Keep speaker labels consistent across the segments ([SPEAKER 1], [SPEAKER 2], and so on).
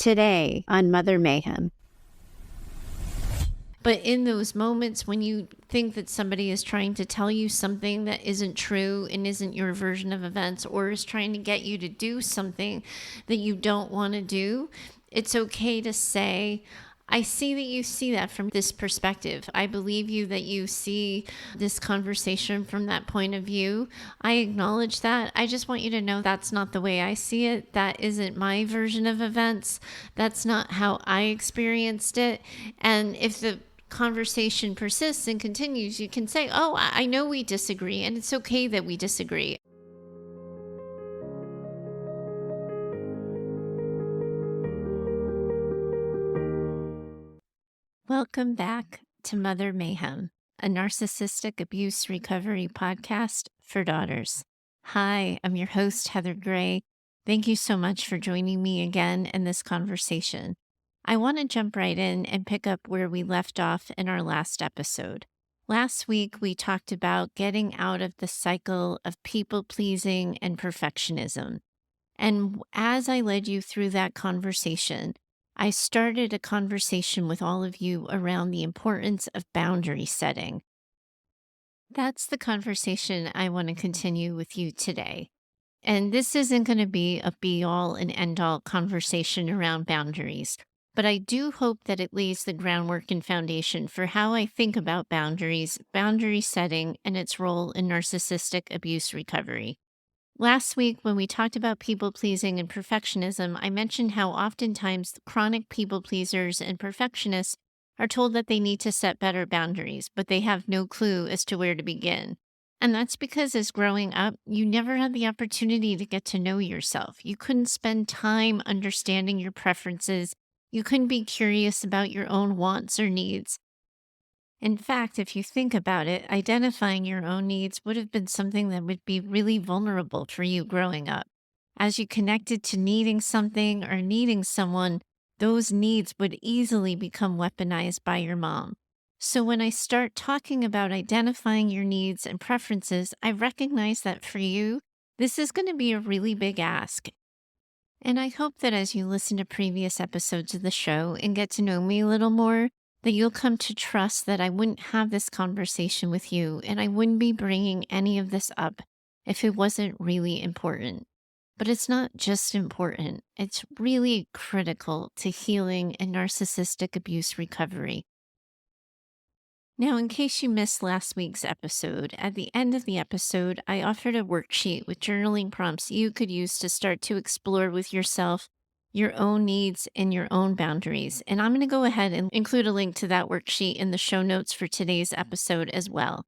[SPEAKER 1] today on Mother Mayhem.
[SPEAKER 2] But in those moments when you think that somebody is trying to tell you something that isn't true and isn't your version of events, or is trying to get you to do something that you don't want to do, it's okay to say, I see that you see that from this perspective. I believe you that you see this conversation from that point of view. I acknowledge that. I just want you to know that's not the way I see it. That isn't my version of events. That's not how I experienced it. And if the conversation persists and continues, you can say, oh, I know we disagree, and it's okay that we disagree. Welcome back to Mother Mayhem, a narcissistic abuse recovery podcast for daughters. Hi, I'm your host, Heather Gray. Thank you so much for joining me again in this conversation. I want to jump right in and pick up where we left off in our last episode. Last week, we talked about getting out of the cycle of people-pleasing and perfectionism. And as I led you through that conversation, I started a conversation with all of you around the importance of boundary setting. That's the conversation I want to continue with you today. And this isn't going to be a be-all and end-all conversation around boundaries, but I do hope that it lays the groundwork and foundation for how I think about boundaries, boundary setting, and its role in narcissistic abuse recovery. Last week, when we talked about people-pleasing and perfectionism, I mentioned how oftentimes chronic people-pleasers and perfectionists are told that they need to set better boundaries, but they have no clue as to where to begin. And that's because as growing up, you never had the opportunity to get to know yourself. You couldn't spend time understanding your preferences. You couldn't be curious about your own wants or needs. In fact, if you think about it, identifying your own needs would have been something that would be really vulnerable for you growing up. As you connected to needing something or needing someone, those needs would easily become weaponized by your mom. So when I start talking about identifying your needs and preferences, I recognize that for you, this is going to be a really big ask. And I hope that as you listen to previous episodes of the show and get to know me a little more, that you'll come to trust that I wouldn't have this conversation with you and I wouldn't be bringing any of this up if it wasn't really important. But it's not just important, it's really critical to healing and narcissistic abuse recovery. Now, in case you missed last week's episode, at the end of the episode, I offered a worksheet with journaling prompts you could use to start to explore with yourself your own needs and your own boundaries. And I'm going to go ahead and include a link to that worksheet in the show notes for today's episode as well.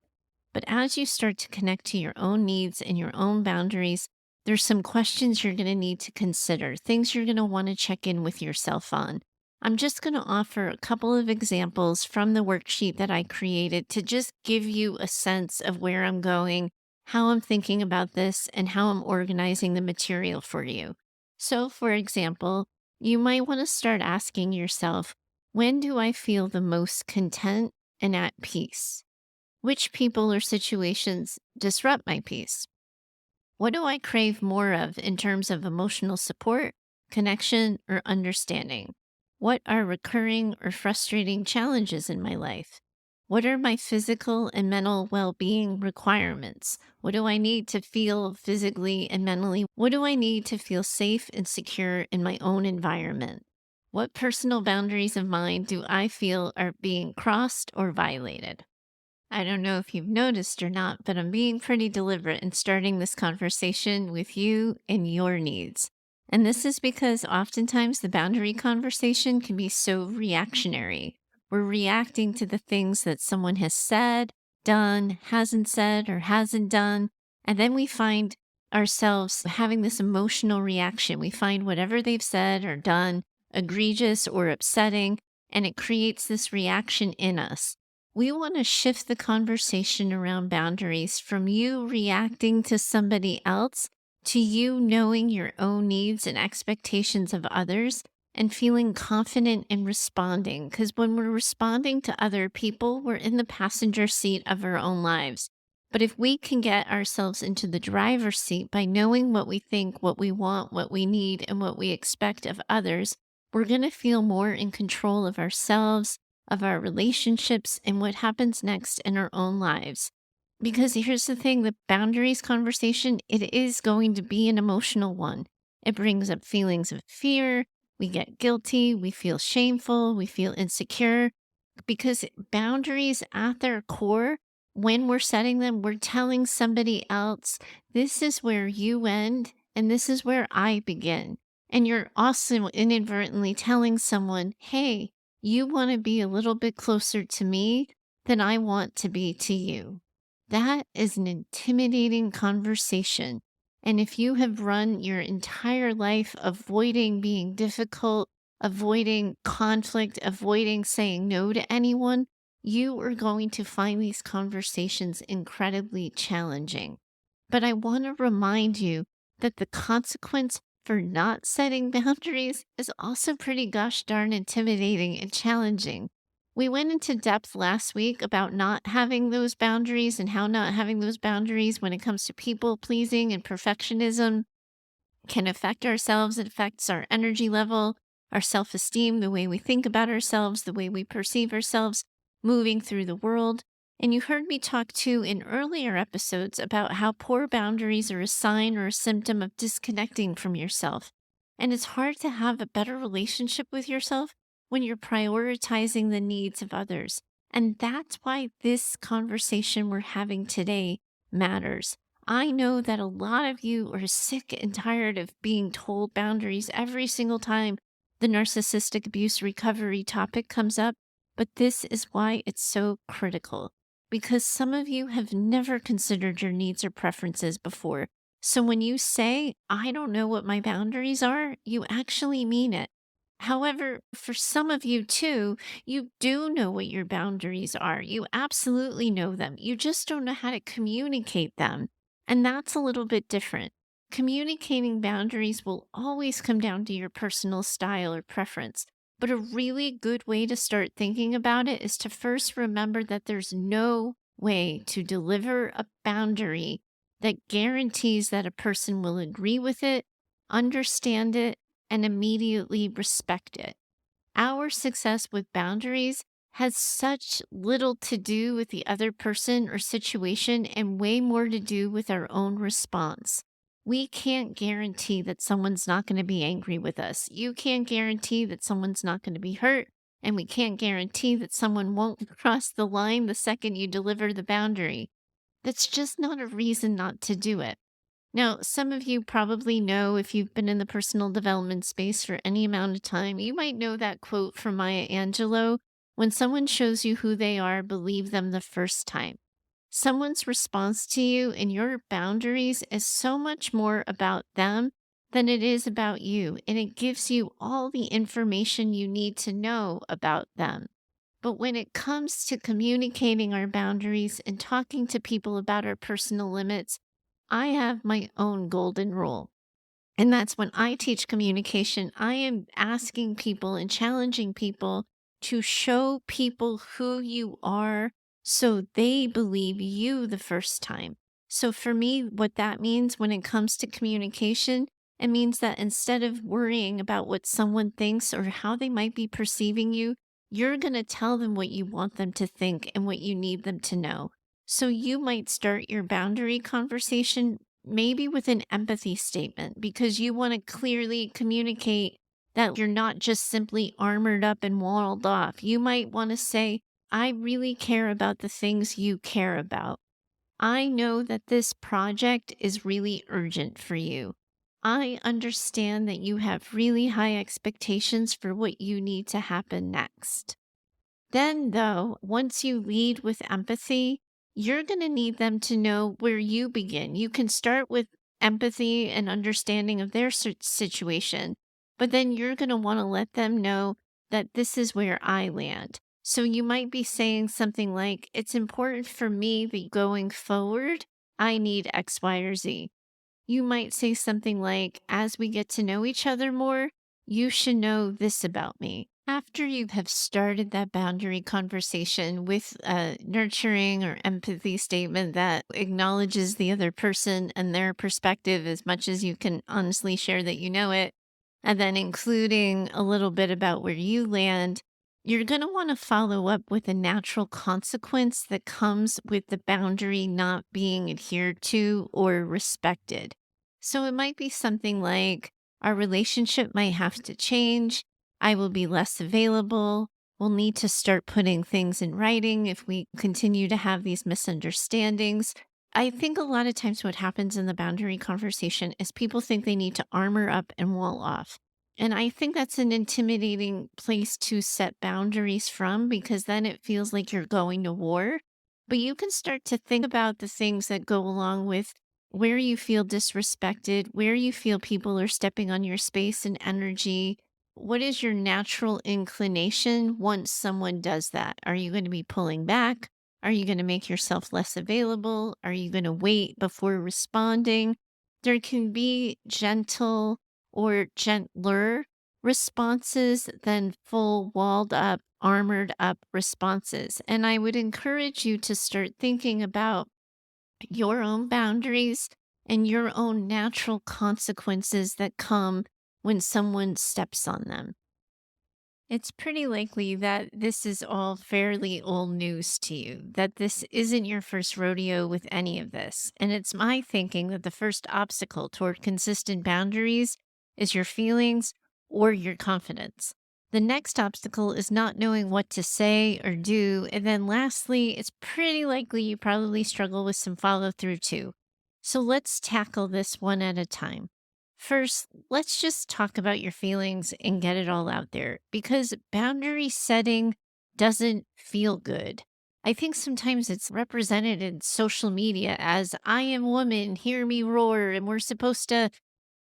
[SPEAKER 2] But as you start to connect to your own needs and your own boundaries, there's some questions you're going to need to consider, things you're going to want to check in with yourself on. I'm just going to offer a couple of examples from the worksheet that I created to just give you a sense of where I'm going, how I'm thinking about this, and how I'm organizing the material for you. So, for example, you might want to start asking yourself, when do I feel the most content and at peace? Which people or situations disrupt my peace? What do I crave more of in terms of emotional support, connection, or understanding? What are recurring or frustrating challenges in my life? What are my physical and mental well-being requirements? What do I need to feel physically and mentally? What do I need to feel safe and secure in my own environment? What personal boundaries of mine do I feel are being crossed or violated? I don't know if you've noticed or not, but I'm being pretty deliberate in starting this conversation with you and your needs. And this is because oftentimes the boundary conversation can be so reactionary. We're reacting to the things that someone has said, done, hasn't said, or hasn't done. And then we find ourselves having this emotional reaction. We find whatever they've said or done egregious or upsetting, and it creates this reaction in us. We want to shift the conversation around boundaries from you reacting to somebody else to you knowing your own needs and expectations of others and feeling confident in responding. Because when we're responding to other people, we're in the passenger seat of our own lives. But if we can get ourselves into the driver's seat by knowing what we think, what we want, what we need, and what we expect of others, we're going to feel more in control of ourselves, of our relationships, and what happens next in our own lives. Because here's the thing, the boundaries conversation, it is going to be an emotional one. It brings up feelings of fear. We get guilty. We feel shameful. We feel insecure because boundaries at their core, when we're setting them, we're telling somebody else, this is where you end and this is where I begin. And you're also inadvertently telling someone, hey, you want to be a little bit closer to me than I want to be to you. That is an intimidating conversation. And if you have run your entire life avoiding being difficult, avoiding conflict, avoiding saying no to anyone, you are going to find these conversations incredibly challenging. But I want to remind you that the consequence for not setting boundaries is also pretty gosh darn intimidating and challenging. We went into depth last week about not having those boundaries and how not having those boundaries when it comes to people pleasing and perfectionism can affect ourselves. It affects our energy level, our self esteem, the way we think about ourselves, the way we perceive ourselves moving through the world. And you heard me talk too in earlier episodes about how poor boundaries are a sign or a symptom of disconnecting from yourself. And it's hard to have a better relationship with yourself when you're prioritizing the needs of others. And that's why this conversation we're having today matters. I know that a lot of you are sick and tired of being told boundaries every single time the narcissistic abuse recovery topic comes up, but this is why it's so critical. Because some of you have never considered your needs or preferences before. So when you say, I don't know what my boundaries are, you actually mean it. However, for some of you too, you do know what your boundaries are. You absolutely know them. You just don't know how to communicate them. And that's a little bit different. Communicating boundaries will always come down to your personal style or preference. But a really good way to start thinking about it is to first remember that there's no way to deliver a boundary that guarantees that a person will agree with it, understand it, and immediately respect it. Our success with boundaries has such little to do with the other person or situation and way more to do with our own response. We can't guarantee that someone's not going to be angry with us. You can't guarantee that someone's not going to be hurt. And we can't guarantee that someone won't cross the line the second you deliver the boundary. That's just not a reason not to do it. Now, some of you probably know if you've been in the personal development space for any amount of time, you might know that quote from Maya Angelou: when someone shows you who they are, believe them the first time. Someone's response to you and your boundaries is so much more about them than it is about you, and it gives you all the information you need to know about them. But when it comes to communicating our boundaries and talking to people about our personal limits, I have my own golden rule. And that's when I teach communication, I am asking people and challenging people to show people who you are so they believe you the first time. So for me, what that means when it comes to communication, it means that instead of worrying about what someone thinks or how they might be perceiving you, you're going to tell them what you want them to think and what you need them to know. So you might start your boundary conversation maybe with an empathy statement because you want to clearly communicate that you're not just simply armored up and walled off. You might want to say, I really care about the things you care about. I know that this project is really urgent for you. I understand that you have really high expectations for what you need to happen next. Then, though, once you lead with empathy, you're going to need them to know where you begin. You can start with empathy and understanding of their situation, but then you're going to want to let them know that this is where I land. So you might be saying something like, it's important for me that going forward, I need X, Y, or Z. You might say something like, as we get to know each other more, you should know this about me. After you have started that boundary conversation with a nurturing or empathy statement that acknowledges the other person and their perspective as much as you can honestly share that you know it, and then including a little bit about where you land, you're going to want to follow up with a natural consequence that comes with the boundary not being adhered to or respected. So it might be something like our relationship might have to change. I will be less available. We'll need to start putting things in writing if we continue to have these misunderstandings. I think a lot of times what happens in the boundary conversation is people think they need to armor up and wall off. And I think that's an intimidating place to set boundaries from because then it feels like you're going to war. But you can start to think about the things that go along with where you feel disrespected, where you feel people are stepping on your space and energy. What is your natural inclination once someone does that? Are you going to be pulling back? Are you going to make yourself less available? Are you going to wait before responding? There can be gentle or gentler responses than full walled up, armored up responses. And I would encourage you to start thinking about your own boundaries and your own natural consequences that come when someone steps on them. It's pretty likely that this is all fairly old news to you, that this isn't your first rodeo with any of this. And it's my thinking that the first obstacle toward consistent boundaries is your feelings or your confidence. The next obstacle is not knowing what to say or do. And then lastly, it's pretty likely you probably struggle with some follow through too. So let's tackle this one at a time. First, let's just talk about your feelings and get it all out there because boundary setting doesn't feel good. I think sometimes it's represented in social media as I am woman, hear me roar, and we're supposed to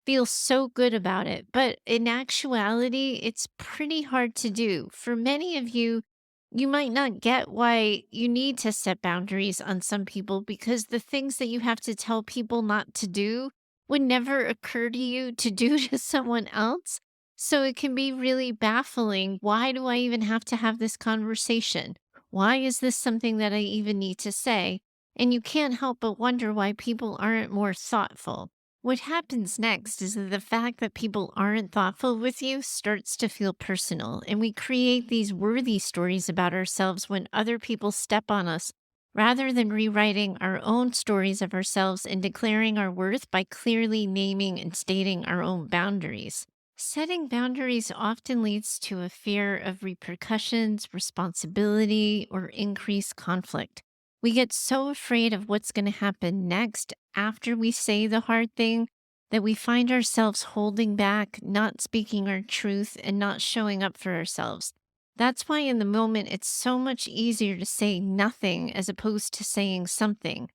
[SPEAKER 2] feel so good about it. But in actuality, it's pretty hard to do. For many of you, you might not get why you need to set boundaries on some people because the things that you have to tell people not to do would never occur to you to do to someone else. So it can be really baffling. Why do I even have to have this conversation? Why is this something that I even need to say? And you can't help but wonder why people aren't more thoughtful. What happens next is that the fact that people aren't thoughtful with you starts to feel personal, and we create these worthy stories about ourselves when other people step on us rather than rewriting our own stories of ourselves and declaring our worth by clearly naming and stating our own boundaries. Setting boundaries often leads to a fear of repercussions, responsibility, or increased conflict. We get so afraid of what's going to happen next after we say the hard thing that we find ourselves holding back, not speaking our truth, and not showing up for ourselves. That's why in the moment it's so much easier to say nothing as opposed to saying something.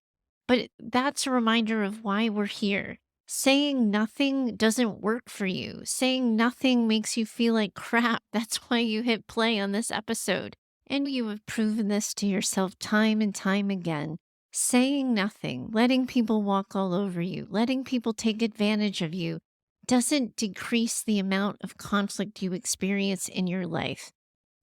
[SPEAKER 2] But that's a reminder of why we're here. Saying nothing doesn't work for you. Saying nothing makes you feel like crap. That's why you hit play on this episode. And you have proven this to yourself time and time again. Saying nothing, letting people walk all over you, letting people take advantage of you, doesn't decrease the amount of conflict you experience in your life.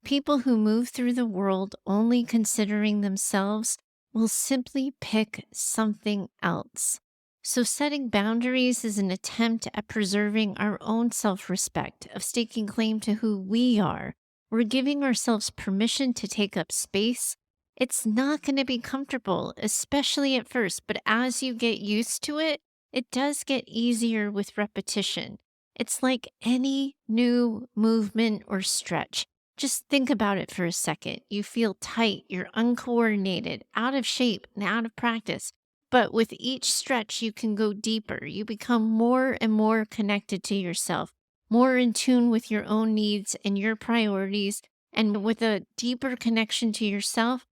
[SPEAKER 2] People who move through the world only considering themselves will simply pick something else. So, setting boundaries is an attempt at preserving our own self respect, of staking claim to who we are. We're giving ourselves permission to take up space. It's not going to be comfortable, especially at first, but as you get used to it, it does get easier with repetition. It's like any new movement or stretch. Just think about it for a second. You feel tight, you're uncoordinated, out of shape, and out of practice. But with each stretch, you can go deeper. You become more and more connected to yourself, more in tune with your own needs and your priorities. And with a deeper connection to yourself,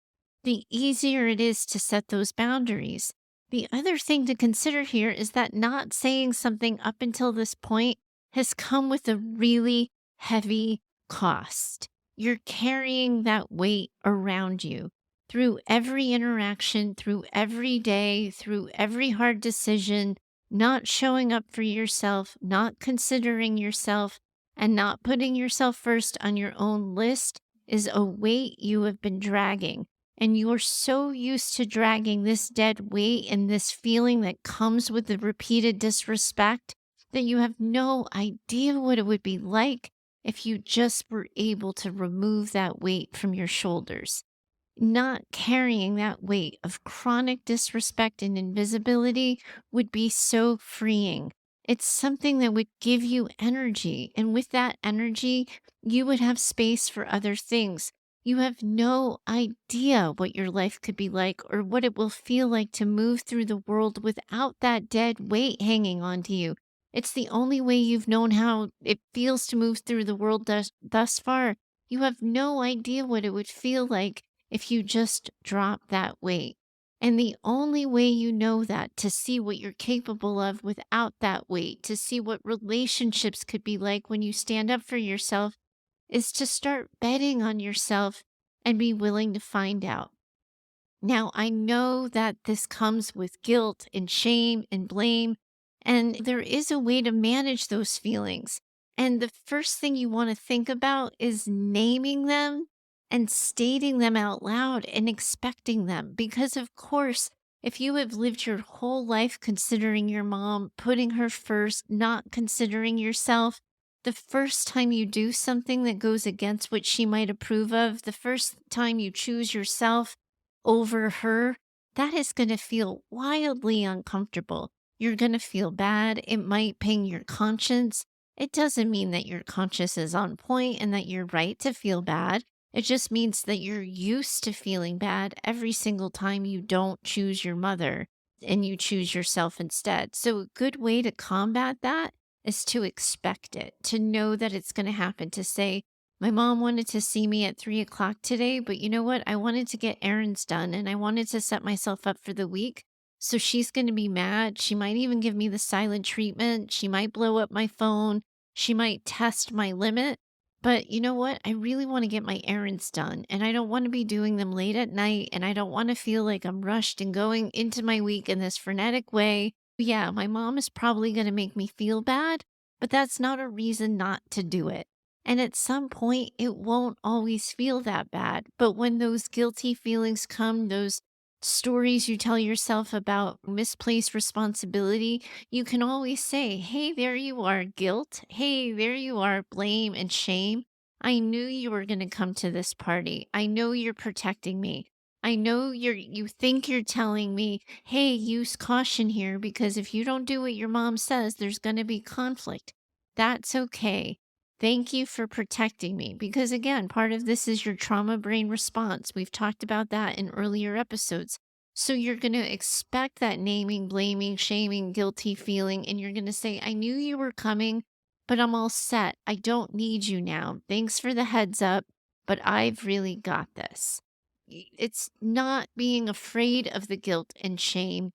[SPEAKER 2] the easier it is to set those boundaries. The other thing to consider here is that not saying something up until this point has come with a really heavy cost. You're carrying that weight around you through every interaction, through every day, through every hard decision, not showing up for yourself, not considering yourself, and not putting yourself first on your own list is a weight you have been dragging. And you're so used to dragging this dead weight and this feeling that comes with the repeated disrespect that you have no idea what it would be like if you just were able to remove that weight from your shoulders. Not carrying that weight of chronic disrespect and invisibility would be so freeing. It's something that would give you energy. And with that energy, you would have space for other things. You have no idea what your life could be like or what it will feel like to move through the world without that dead weight hanging onto you. It's the only way you've known how it feels to move through the world thus far. You have no idea what it would feel like if you just drop that weight. And the only way you know that, to see what you're capable of without that weight, to see what relationships could be like when you stand up for yourself, is to start betting on yourself and be willing to find out. Now, I know that this comes with guilt and shame and blame, and there is a way to manage those feelings. And the first thing you want to think about is naming them and stating them out loud and expecting them. Because, of course, if you have lived your whole life considering your mom, putting her first, not considering yourself, the first time you do something that goes against what she might approve of, the first time you choose yourself over her, that is going to feel wildly uncomfortable. You're going to feel bad. It might ping your conscience. It doesn't mean that your conscience is on point and that you're right to feel bad. It just means that you're used to feeling bad every single time you don't choose your mother and you choose yourself instead. So, a good way to combat that is to expect it, to know that it's going to happen, to say, my mom wanted to see me at 3 o'clock today, but you know what? I wanted to get errands done and I wanted to set myself up for the week. So she's going to be mad. She might even give me the silent treatment. She might blow up my phone. She might test my limit. But you know what? I really want to get my errands done and I don't want to be doing them late at night. And I don't want to feel like I'm rushed and going into my week in this frenetic way. Yeah, my mom is probably going to make me feel bad, but that's not a reason not to do it. And at some point, it won't always feel that bad. But when those guilty feelings come, those stories you tell yourself about misplaced responsibility, you can always say, hey, there you are, guilt. Hey, there you are, blame and shame. I knew you were going to come to this party. I know you're protecting me. I know you think you're telling me, hey, use caution here because if you don't do what your mom says, there's going to be conflict. That's okay. Thank you for protecting me. Because again, part of this is your trauma brain response. We've talked about that in earlier episodes. So you're going to expect that naming, blaming, shaming, guilty feeling, and you're going to say, I knew you were coming, but I'm all set. I don't need you now. Thanks for the heads up, but I've really got this. It's not being afraid of the guilt and shame,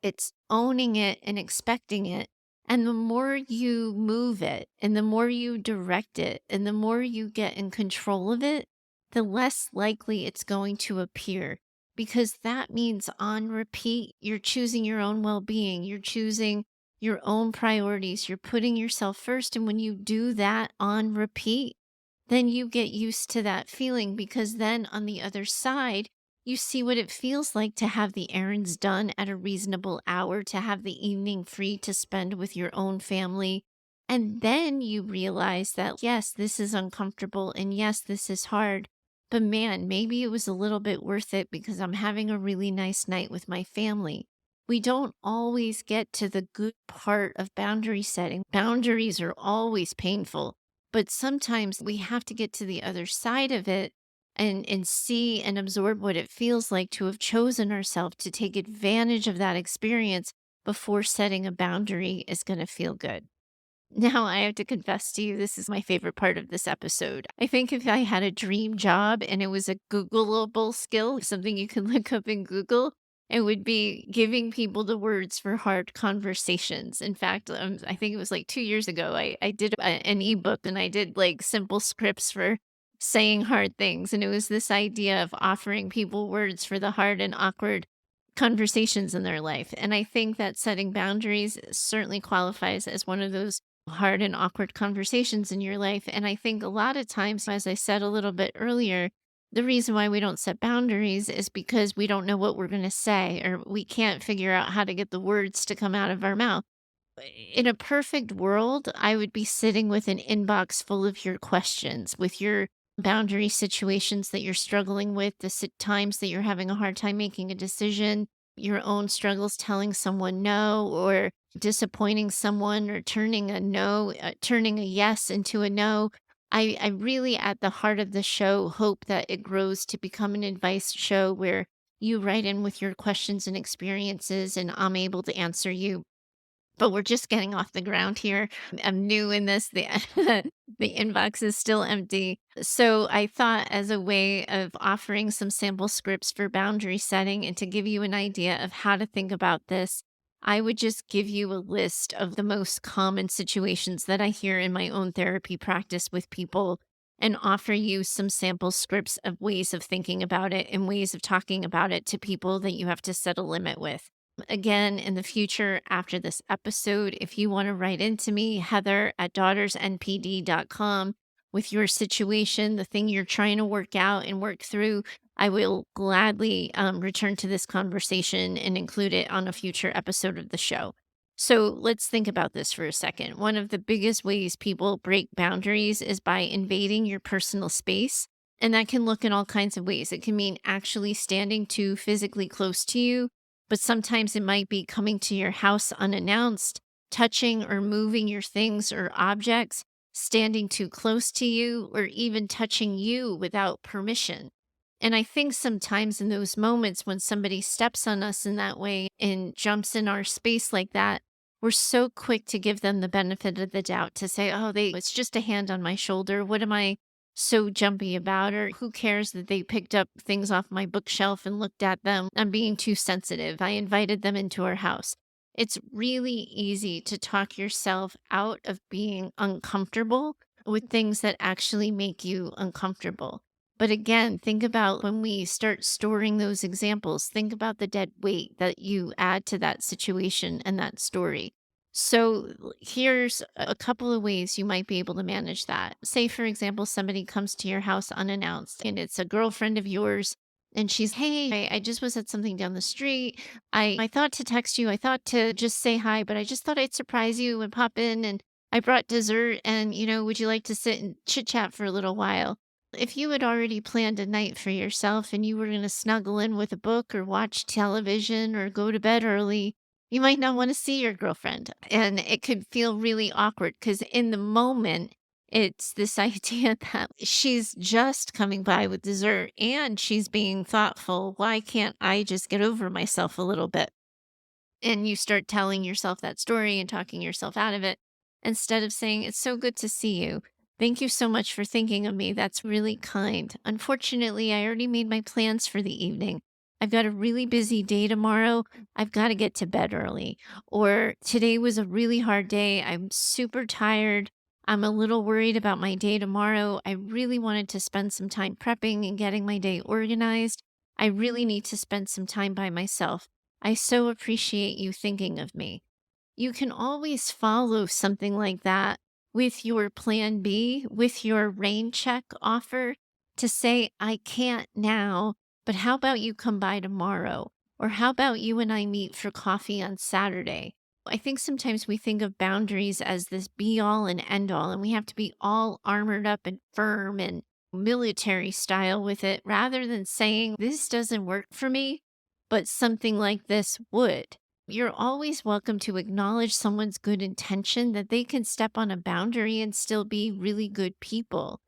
[SPEAKER 2] it's owning it and expecting it. And the more you move it and the more you direct it and the more you get in control of it, the less likely it's going to appear. Because that means on repeat, you're choosing your own well being, you're choosing your own priorities, you're putting yourself first. And when you do that on repeat, then you get used to that feeling because then on the other side, you see what it feels like to have the errands done at a reasonable hour, to have the evening free to spend with your own family. And then you realize that, yes, this is uncomfortable and yes, this is hard. But man, maybe it was a little bit worth it because I'm having a really nice night with my family. We don't always get to the good part of boundary setting. Boundaries are always painful, but sometimes we have to get to the other side of it and see and absorb what it feels like to have chosen ourselves to take advantage of that experience before setting a boundary is going to feel good. Now, I have to confess to you, this is my favorite part of this episode. I think if I had a dream job and it was a Googleable skill, something you can look up in Google, it would be giving people the words for hard conversations. In fact, I think it was like 2 years ago, I did an ebook and I did like simple scripts for saying hard things. And it was this idea of offering people words for the hard and awkward conversations in their life. And I think that setting boundaries certainly qualifies as one of those hard and awkward conversations in your life. And I think a lot of times, as I said a little bit earlier, the reason why we don't set boundaries is because we don't know what we're going to say or we can't figure out how to get the words to come out of our mouth. In a perfect world, I would be sitting with an inbox full of your questions, with your boundary situations that you're struggling with, the times that you're having a hard time making a decision, your own struggles telling someone no, or disappointing someone, or turning a no, turning a yes into a no. I really, at the heart of the show, hope that it grows to become an advice show where you write in with your questions and experiences, and I'm able to answer you, but we're just getting off the ground here. I'm new in this. The the inbox is still empty. So I thought, as a way of offering some sample scripts for boundary setting and to give you an idea of how to think about this, I would just give you a list of the most common situations that I hear in my own therapy practice with people, and offer you some sample scripts of ways of thinking about it and ways of talking about it to people that you have to set a limit with. Again, in the future, after this episode, if you want to write into me, Heather at daughtersnpd.com, with your situation, the thing you're trying to work out and work through, I will gladly return to this conversation and include it on a future episode of the show. So let's think about this for a second. One of the biggest ways people break boundaries is by invading your personal space. And that can look in all kinds of ways. It can mean actually standing too physically close to you, but sometimes it might be coming to your house unannounced, touching or moving your things or objects, standing too close to you, or even touching you without permission. And I think sometimes in those moments when somebody steps on us in that way and jumps in our space like that, we're so quick to give them the benefit of the doubt, to say, oh, it's just a hand on my shoulder. What am I so jumpy about? Or who cares that they picked up things off my bookshelf and looked at them? I'm being too sensitive. I invited them into our house. It's really easy to talk yourself out of being uncomfortable with things that actually make you uncomfortable. But again, think about when we start storing those examples, think about the dead weight that you add to that situation and that story. So here's a couple of ways you might be able to manage that. Say, for example, somebody comes to your house unannounced and it's a girlfriend of yours. And she's, hey, I just was at something down the street. I thought to text you. I thought to just say hi, but I just thought I'd surprise you and pop in. And I brought dessert. And, would you like to sit and chit chat for a little while? If you had already planned a night for yourself and you were going to snuggle in with a book or watch television or go to bed early, you might not want to see your girlfriend. And it could feel really awkward because in the moment, it's this idea that she's just coming by with dessert and she's being thoughtful. Why can't I just get over myself a little bit? And you start telling yourself that story and talking yourself out of it instead of saying, it's so good to see you. Thank you so much for thinking of me. That's really kind. Unfortunately, I already made my plans for the evening. I've got a really busy day tomorrow. I've got to get to bed early. Or today was a really hard day. I'm super tired. I'm a little worried about my day tomorrow. I really wanted to spend some time prepping and getting my day organized. I really need to spend some time by myself. I so appreciate you thinking of me. You can always follow something like that with your plan B, with your rain check offer, to say, I can't now, but how about you come by tomorrow? Or how about you and I meet for coffee on Saturday? I think sometimes we think of boundaries as this be all and end all, and we have to be all armored up and firm and military style with it, rather than saying, this doesn't work for me, but something like this would. You're always welcome to acknowledge someone's good intention, that they can step on a boundary and still be really good people.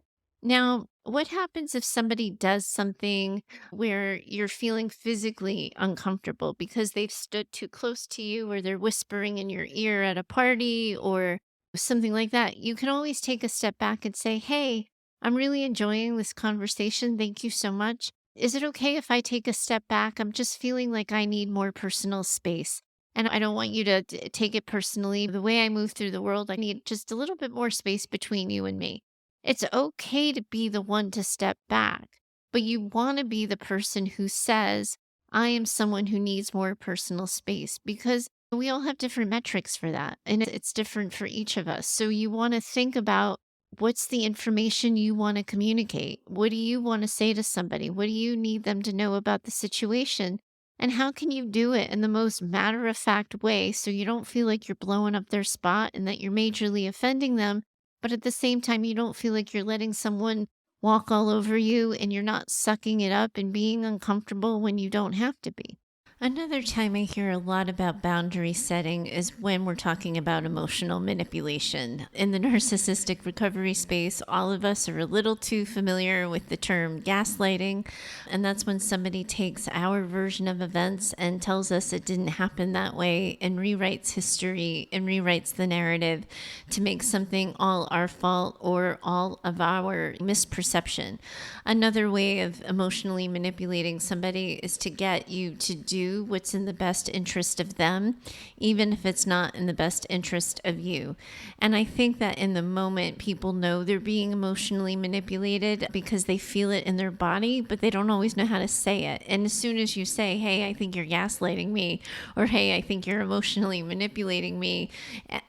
[SPEAKER 2] Now, what happens if somebody does something where you're feeling physically uncomfortable because they've stood too close to you, or they're whispering in your ear at a party or something like that? You can always take a step back and say, hey, I'm really enjoying this conversation. Thank you so much. Is it okay if I take a step back? I'm just feeling like I need more personal space. And I don't want you to take it personally. The way I move through the world, I need just a little bit more space between you and me. It's okay to be the one to step back, but you want to be the person who says, I am someone who needs more personal space, because we all have different metrics for that. And it's different for each of us. So you want to think about, what's the information you want to communicate? What do you want to say to somebody? What do you need them to know about the situation? And how can you do it in the most matter-of-fact way so you don't feel like you're blowing up their spot and that you're majorly offending them, but at the same time, you don't feel like you're letting someone walk all over you and you're not sucking it up and being uncomfortable when you don't have to be? Another time I hear a lot about boundary setting is when we're talking about emotional manipulation. In the narcissistic recovery space, all of us are a little too familiar with the term gaslighting, and that's when somebody takes our version of events and tells us it didn't happen that way and rewrites history and rewrites the narrative to make something all our fault or all of our misperception. Another way of emotionally manipulating somebody is to get you to do what's in the best interest of them, even if it's not in the best interest of you. And I think that in the moment, people know they're being emotionally manipulated because they feel it in their body, but they don't always know how to say it. And as soon as you say, hey, I think you're gaslighting me, or hey, I think you're emotionally manipulating me,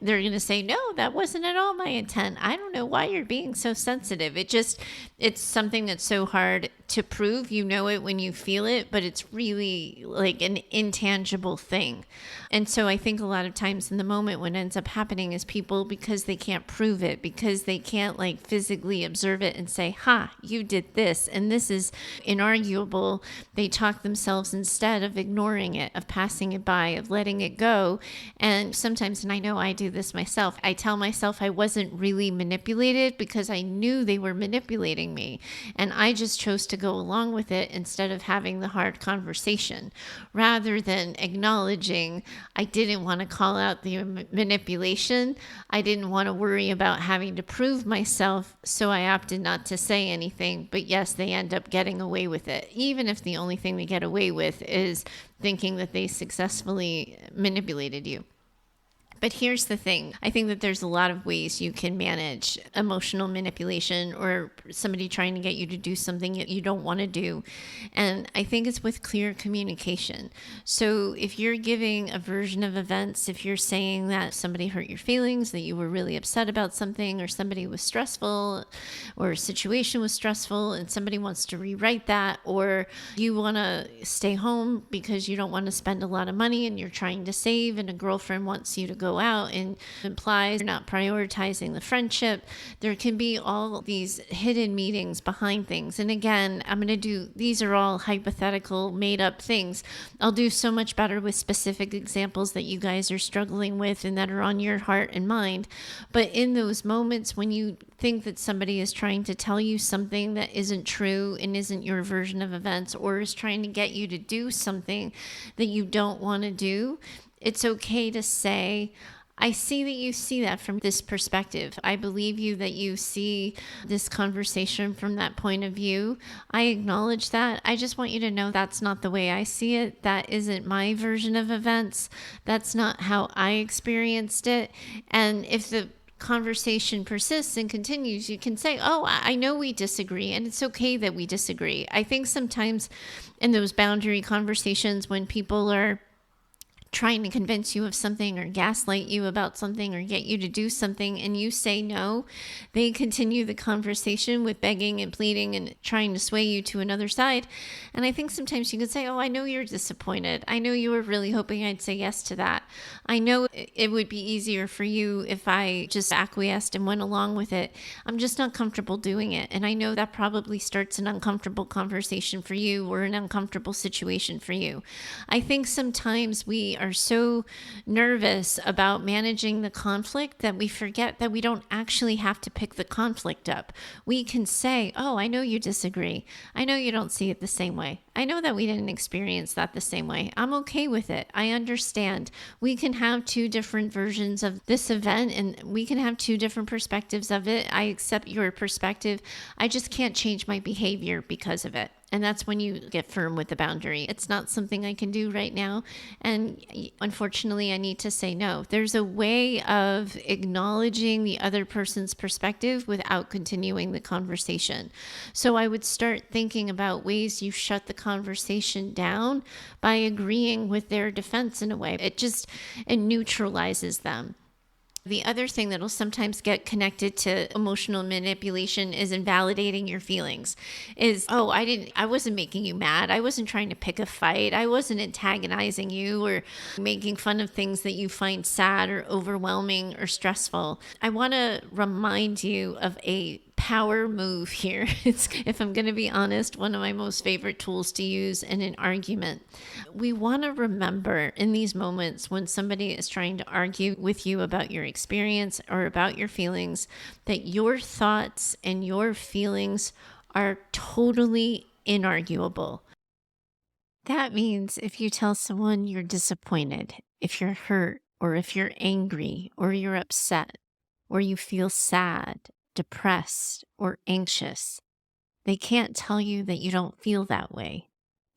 [SPEAKER 2] they're going to say, no, that wasn't at all my intent. I don't know why you're being so sensitive. It's something that's so hard to prove. You know it when you feel it, but it's really like an intangible thing. And so I think a lot of times in the moment, what ends up happening is people, because they can't prove it, because they can't like physically observe it and say, ha, you did this, and this is inarguable, they talk themselves instead of ignoring it, of passing it by, of letting it go. And sometimes, and I know I do this myself, I tell myself I wasn't really manipulated because I knew they were manipulating me. And I just chose to go along with it instead of having the hard conversation, rather than acknowledging I didn't want to call out the manipulation. I didn't want to worry about having to prove myself, so I opted not to say anything. But yes, they end up getting away with it, even if the only thing they get away with is thinking that they successfully manipulated you. But here's the thing. I think that there's a lot of ways you can manage emotional manipulation or somebody trying to get you to do something that you don't want to do. And I think it's with clear communication. So if you're giving a version of events, if you're saying that somebody hurt your feelings, that you were really upset about something, or somebody was stressful, or a situation was stressful and somebody wants to rewrite that, or you want to stay home because you don't want to spend a lot of money and you're trying to save and a girlfriend wants you to go out and implies you're not prioritizing the friendship. There can be all these hidden meanings behind things. And again, these are all hypothetical, made up things. I'll do so much better with specific examples that you guys are struggling with and that are on your heart and mind. But in those moments when you think that somebody is trying to tell you something that isn't true and isn't your version of events, or is trying to get you to do something that you don't want to do, it's okay to say, I see that you see that from this perspective. I believe you that you see this conversation from that point of view. I acknowledge that. I just want you to know that's not the way I see it. That isn't my version of events. That's not how I experienced it. And if the conversation persists and continues, you can say, oh, I know we disagree, and it's okay that we disagree. I think sometimes in those boundary conversations, when people are trying to convince you of something or gaslight you about something or get you to do something and you say no, they continue the conversation with begging and pleading and trying to sway you to another side. And I think sometimes you could say, oh, I know you're disappointed. I know you were really hoping I'd say yes to that. I know it would be easier for you if I just acquiesced and went along with it. I'm just not comfortable doing it. And I know that probably starts an uncomfortable conversation for you or an uncomfortable situation for you. I think sometimes we are so nervous about managing the conflict that we forget that we don't actually have to pick the conflict up. We can say, oh, I know you disagree. I know you don't see it the same way. I know that we didn't experience that the same way. I'm okay with it. I understand. We can have two different versions of this event and we can have two different perspectives of it. I accept your perspective. I just can't change my behavior because of it. And that's when you get firm with the boundary. It's not something I can do right now. And unfortunately, I need to say no. There's a way of acknowledging the other person's perspective without continuing the conversation. So I would start thinking about ways you shut the conversation down by agreeing with their defense in a way. It neutralizes them. The other thing that'll sometimes get connected to emotional manipulation is invalidating your feelings. Oh, I wasn't making you mad. I wasn't trying to pick a fight. I wasn't antagonizing you or making fun of things that you find sad or overwhelming or stressful. I want to remind you of a power move here. It's, if I'm going to be honest, one of my most favorite tools to use in an argument. We want to remember in these moments when somebody is trying to argue with you about your experience or about your feelings, that your thoughts and your feelings are totally inarguable. That means if you tell someone you're disappointed, if you're hurt, or if you're angry, or you're upset, or you feel sad, depressed, or anxious, they can't tell you that you don't feel that way.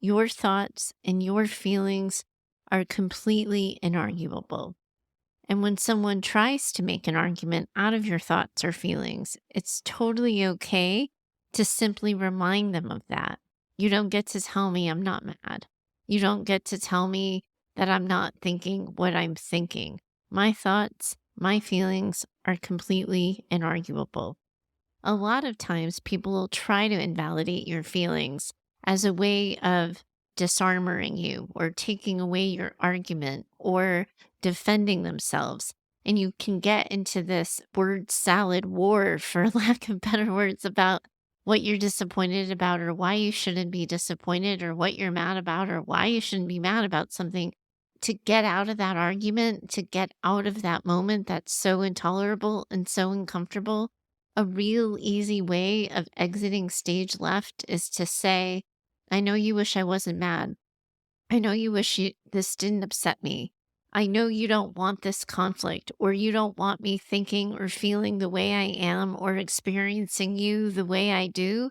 [SPEAKER 2] Your thoughts and your feelings are completely inarguable. And when someone tries to make an argument out of your thoughts or feelings, it's totally okay to simply remind them of that. You don't get to tell me I'm not mad. You don't get to tell me that I'm not thinking what I'm thinking. My thoughts, my feelings are completely inarguable. A lot of times people will try to invalidate your feelings as a way of disarmoring you or taking away your argument or defending themselves. And you can get into this word salad war, for lack of better words, about what you're disappointed about or why you shouldn't be disappointed or what you're mad about or why you shouldn't be mad about something. To get out of that argument, to get out of that moment that's so intolerable and so uncomfortable, a real easy way of exiting stage left is to say, I know you wish I wasn't mad. I know you wish this didn't upset me. I know you don't want this conflict, or you don't want me thinking or feeling the way I am or experiencing you the way I do,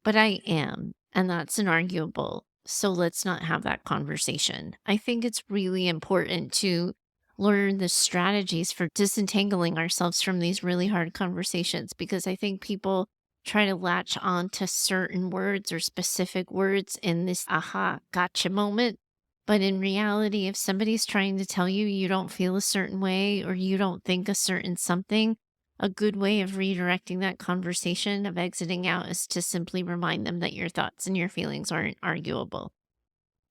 [SPEAKER 2] but I am, and that's inarguable. So let's not have that conversation. I think it's really important to learn the strategies for disentangling ourselves from these really hard conversations, because I think people try to latch on to certain words or specific words in this aha, gotcha moment. But in reality, if somebody's trying to tell you you don't feel a certain way or you don't think a certain something, a good way of redirecting that conversation, of exiting out, is to simply remind them that your thoughts and your feelings aren't arguable.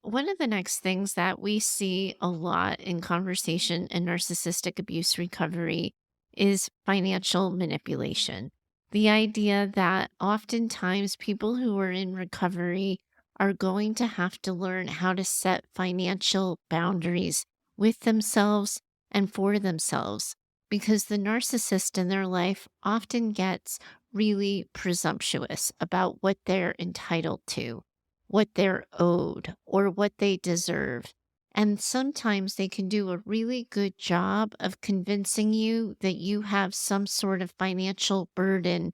[SPEAKER 2] One of the next things that we see a lot in conversation in narcissistic abuse recovery is financial manipulation. The idea that oftentimes people who are in recovery are going to have to learn how to set financial boundaries with themselves and for themselves, because the narcissist in their life often gets really presumptuous about what they're entitled to, what they're owed, or what they deserve. And sometimes they can do a really good job of convincing you that you have some sort of financial burden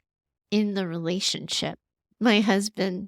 [SPEAKER 2] in the relationship. My husband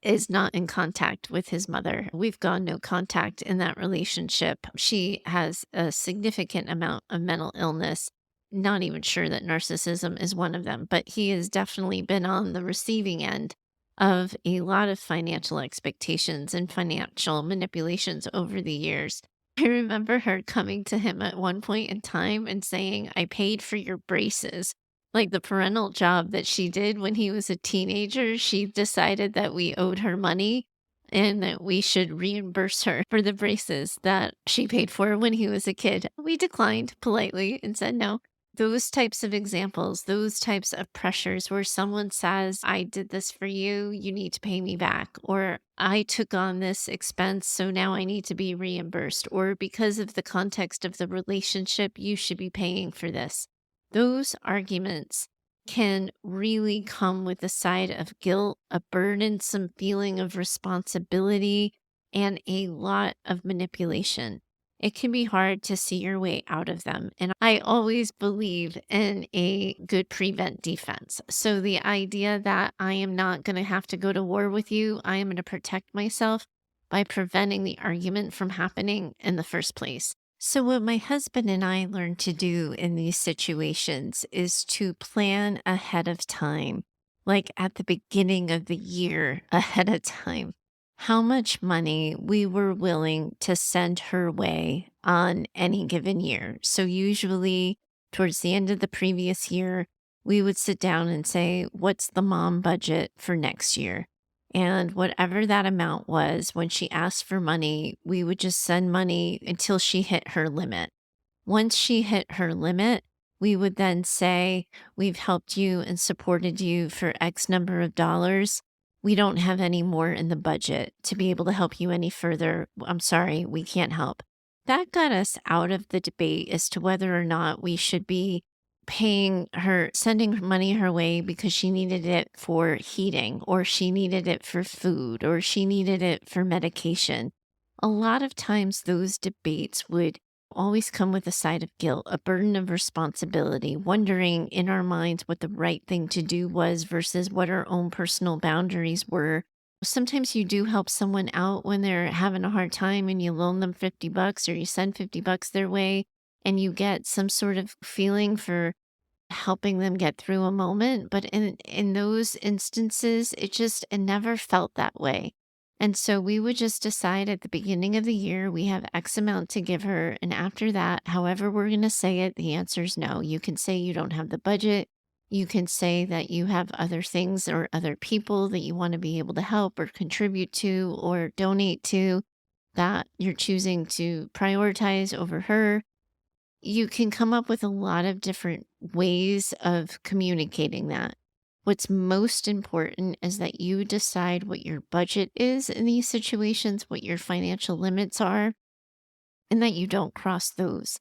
[SPEAKER 2] is not in contact with his mother. We've gone no contact in that relationship. She has a significant amount of mental illness. Not even sure that narcissism is one of them, but he has definitely been on the receiving end of a lot of financial expectations and financial manipulations over the years. I remember her coming to him at one point in time and saying, I paid for your braces. Like the parental job that she did when he was a teenager, she decided that we owed her money and that we should reimburse her for the braces that she paid for when he was a kid. We declined politely and said no. Those types of examples, those types of pressures where someone says, I did this for you, you need to pay me back, or I took on this expense, so now I need to be reimbursed, or because of the context of the relationship, you should be paying for this. Those arguments can really come with a side of guilt, a burdensome feeling of responsibility, and a lot of manipulation. It can be hard to see your way out of them. And I always believe in a good prevent defense. So the idea that I am not going to have to go to war with you, I am going to protect myself by preventing the argument from happening in the first place. So, what my husband and I learned to do in these situations is to plan ahead of time, like at the beginning of the year ahead of time, how much money we were willing to send her way on any given year. So, usually towards the end of the previous year, we would sit down and say, what's the mom budget for next year? And whatever that amount was, when she asked for money, we would just send money until she hit her limit. Once she hit her limit, we would then say, we've helped you and supported you for X number of dollars. We don't have any more in the budget to be able to help you any further. I'm sorry, we can't help. That got us out of the debate as to whether or not we should be paying her, sending money her way because she needed it for heating, or she needed it for food, or she needed it for medication. A lot of times, those debates would always come with a side of guilt, a burden of responsibility, wondering in our minds what the right thing to do was versus what our own personal boundaries were. Sometimes you do help someone out when they're having a hard time and you loan them $50 or you send $50 their way and you get some sort of feeling for helping them get through a moment. But in those instances, it never felt that way. And so we would just decide at the beginning of the year, we have X amount to give her. And after that, however we're going to say it, the answer is no. You can say you don't have the budget. You can say that you have other things or other people that you want to be able to help or contribute to or donate to that you're choosing to prioritize over her. You can come up with a lot of different ways of communicating that. What's most important is that you decide what your budget is in these situations, what your financial limits are, and that you don't cross those.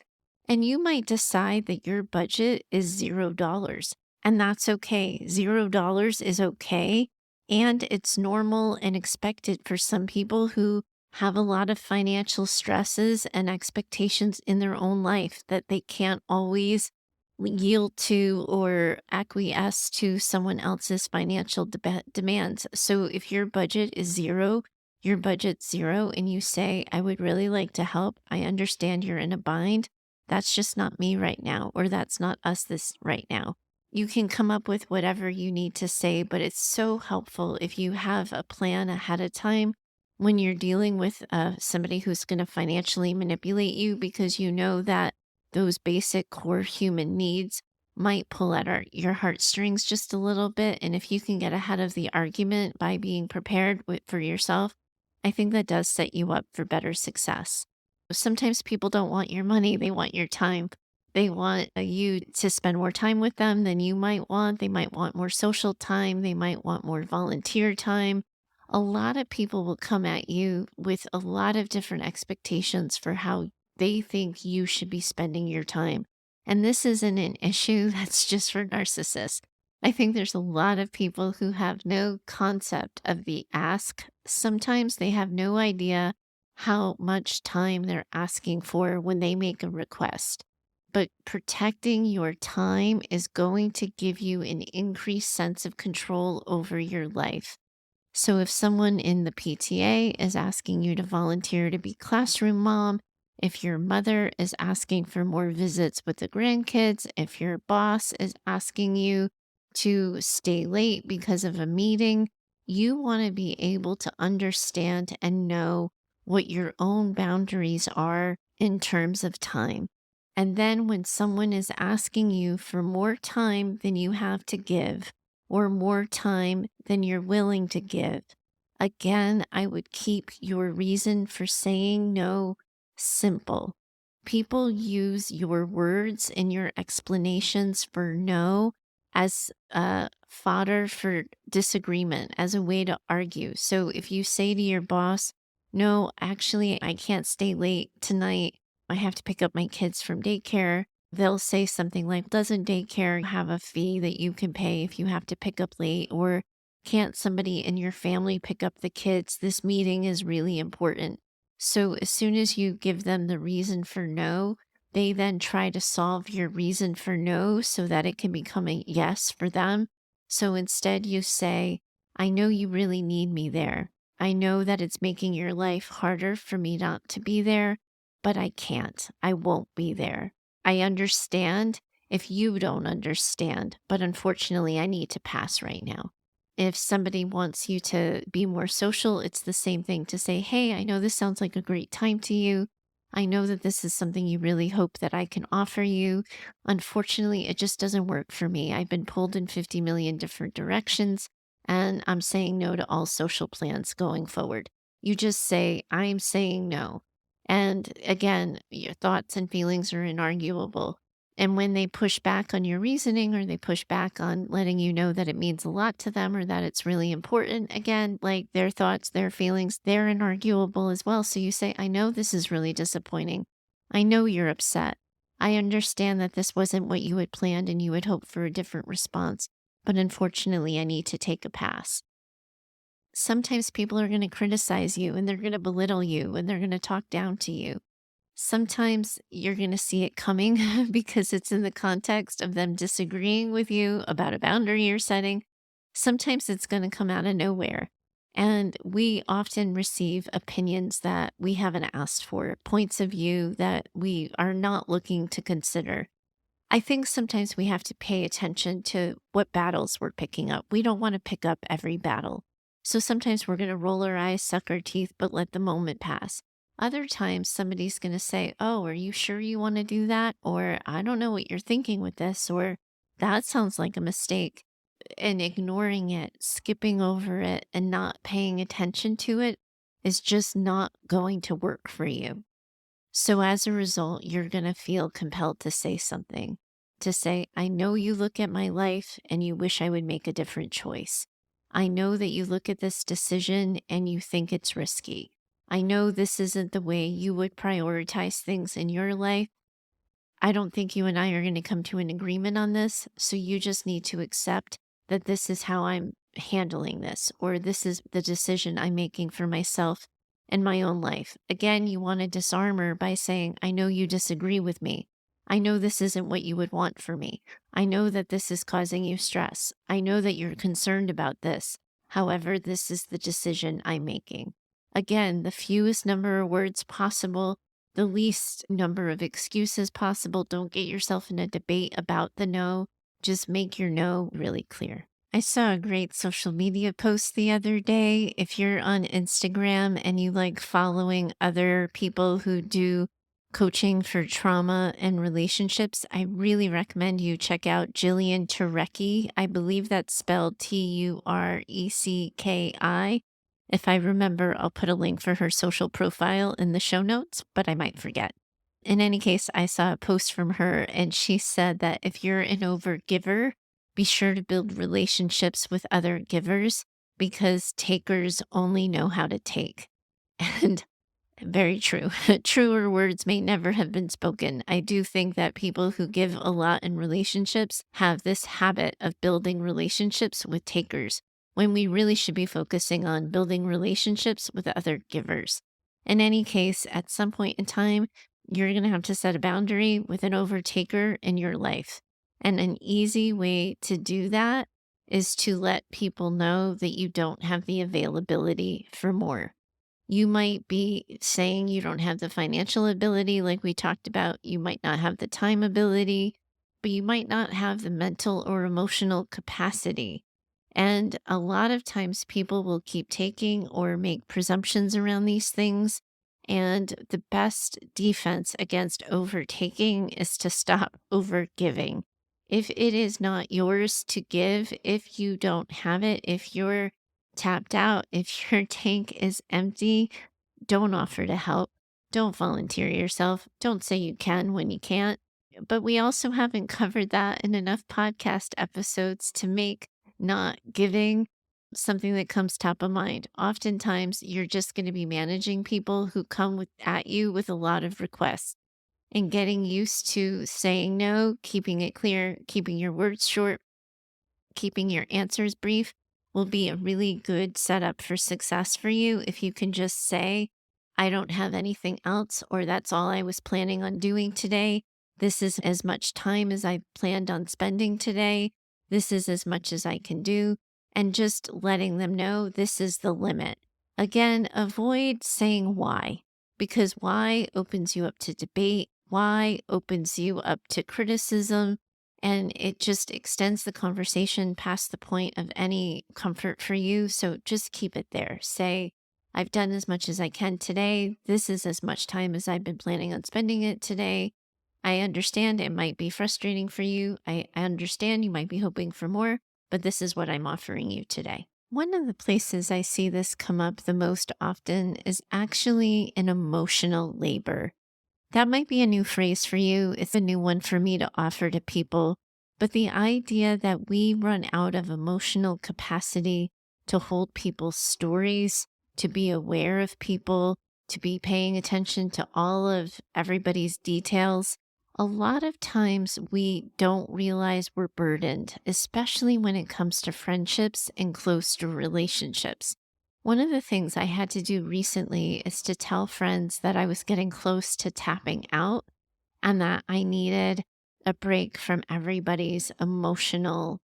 [SPEAKER 2] And you might decide that your budget is $0, and that's okay. $0 is okay. And it's normal and expected for some people who have a lot of financial stresses and expectations in their own life that they can't always yield to or acquiesce to someone else's financial demands. So if your budget is zero, your budget's zero, and you say, I would really like to help. I understand you're in a bind. That's just not me right now, or that's not us this right now. You can come up with whatever you need to say, but it's so helpful if you have a plan ahead of time when you're dealing with somebody who's going to financially manipulate you, because you know that those basic core human needs might pull at your heartstrings just a little bit. And if you can get ahead of the argument by being prepared for yourself, I think that does set you up for better success. Sometimes people don't want your money, they want your time. They want you to spend more time with them than you might want. They might want more social time. They might want more volunteer time. A lot of people will come at you with a lot of different expectations for how they think you should be spending your time. And this isn't an issue that's just for narcissists. I think there's a lot of people who have no concept of the ask. Sometimes they have no idea how much time they're asking for when they make a request. But protecting your time is going to give you an increased sense of control over your life. So if someone in the PTA is asking you to volunteer to be classroom mom, if your mother is asking for more visits with the grandkids, if your boss is asking you to stay late because of a meeting, you want to be able to understand and know what your own boundaries are in terms of time. And then when someone is asking you for more time than you have to give, or more time than you're willing to give, again, I would keep your reason for saying no simple. People use your words and your explanations for no as fodder for disagreement, as a way to argue. So if you say to your boss, no, actually, I can't stay late tonight, I have to pick up my kids from daycare, they'll say something like, doesn't daycare have a fee that you can pay if you have to pick up late? Or can't somebody in your family pick up the kids? This meeting is really important. So as soon as you give them the reason for no, they then try to solve your reason for no so that it can become a yes for them. So instead you say, I know you really need me there. I know that it's making your life harder for me not to be there, but I can't. I won't be there. I understand if you don't understand, but unfortunately, I need to pass right now. If somebody wants you to be more social, it's the same thing to say, hey, I know this sounds like a great time to you. I know that this is something you really hope that I can offer you. Unfortunately, it just doesn't work for me. I've been pulled in 50 million different directions, and I'm saying no to all social plans going forward. You just say, I'm saying no. And again, your thoughts and feelings are inarguable. And when they push back on your reasoning or they push back on letting you know that it means a lot to them or that it's really important, again, like their thoughts, their feelings, they're inarguable as well. So you say, I know this is really disappointing. I know you're upset. I understand that this wasn't what you had planned and you had hoped for a different response. But unfortunately, I need to take a pass. Sometimes people are going to criticize you and they're going to belittle you and they're going to talk down to you. Sometimes you're going to see it coming because it's in the context of them disagreeing with you about a boundary you're setting. Sometimes it's going to come out of nowhere. And we often receive opinions that we haven't asked for, points of view that we are not looking to consider. I think sometimes we have to pay attention to what battles we're picking up. We don't want to pick up every battle. So sometimes we're going to roll our eyes, suck our teeth, but let the moment pass. Other times somebody's going to say, oh, are you sure you want to do that? Or I don't know what you're thinking with this, or that sounds like a mistake. And ignoring it, skipping over it, and not paying attention to it is just not going to work for you. So as a result, you're going to feel compelled to say something, to say, I know you look at my life and you wish I would make a different choice. I know that you look at this decision and you think it's risky. I know this isn't the way you would prioritize things in your life. I don't think you and I are going to come to an agreement on this. So you just need to accept that this is how I'm handling this, or this is the decision I'm making for myself in my own life. Again, you want to disarm her by saying, I know you disagree with me. I know this isn't what you would want for me. I know that this is causing you stress. I know that you're concerned about this. However, this is the decision I'm making. Again, the fewest number of words possible, the least number of excuses possible. Don't get yourself in a debate about the no. Just make your no really clear. I saw a great social media post the other day. If you're on Instagram and you like following other people who do coaching for trauma and relationships, I really recommend you check out Jillian Turecki. I believe that's spelled Turecki. If I remember, I'll put a link for her social profile in the show notes, but I might forget. In any case, I saw a post from her and she said that if you're an overgiver, be sure to build relationships with other givers because takers only know how to take. And very true. Truer words may never have been spoken. I do think that people who give a lot in relationships have this habit of building relationships with takers when we really should be focusing on building relationships with other givers. In any case, at some point in time, you're going to have to set a boundary with an overtaker in your life. And an easy way to do that is to let people know that you don't have the availability for more. You might be saying you don't have the financial ability, like we talked about. You might not have the time ability, but you might not have the mental or emotional capacity. And a lot of times people will keep taking or make presumptions around these things. And the best defense against overtaking is to stop overgiving. If it is not yours to give, if you don't have it, if you're tapped out, if your tank is empty, don't offer to help. Don't volunteer yourself. Don't say you can when you can't. But we also haven't covered that in enough podcast episodes to make not giving something that comes top of mind. Oftentimes, you're just going to be managing people who come at you with a lot of requests and getting used to saying no, keeping it clear, keeping your words short, keeping your answers brief will be a really good setup for success for you if you can just say, I don't have anything else, or that's all I was planning on doing today. This is as much time as I planned on spending today. This is as much as I can do. And just letting them know this is the limit. Again, avoid saying why, because why opens you up to debate. Why opens you up to criticism. And it just extends the conversation past the point of any comfort for you. So just keep it there. Say, I've done as much as I can today. This is as much time as I've been planning on spending it today. I understand it might be frustrating for you. I understand you might be hoping for more, but this is what I'm offering you today. One of the places I see this come up the most often is actually in emotional labor. That might be a new phrase for you. It's a new one for me to offer to people. But the idea that we run out of emotional capacity to hold people's stories, to be aware of people, to be paying attention to all of everybody's details, a lot of times we don't realize we're burdened, especially when it comes to friendships and close relationships. One of the things I had to do recently is to tell friends that I was getting close to tapping out and that I needed a break from everybody's emotional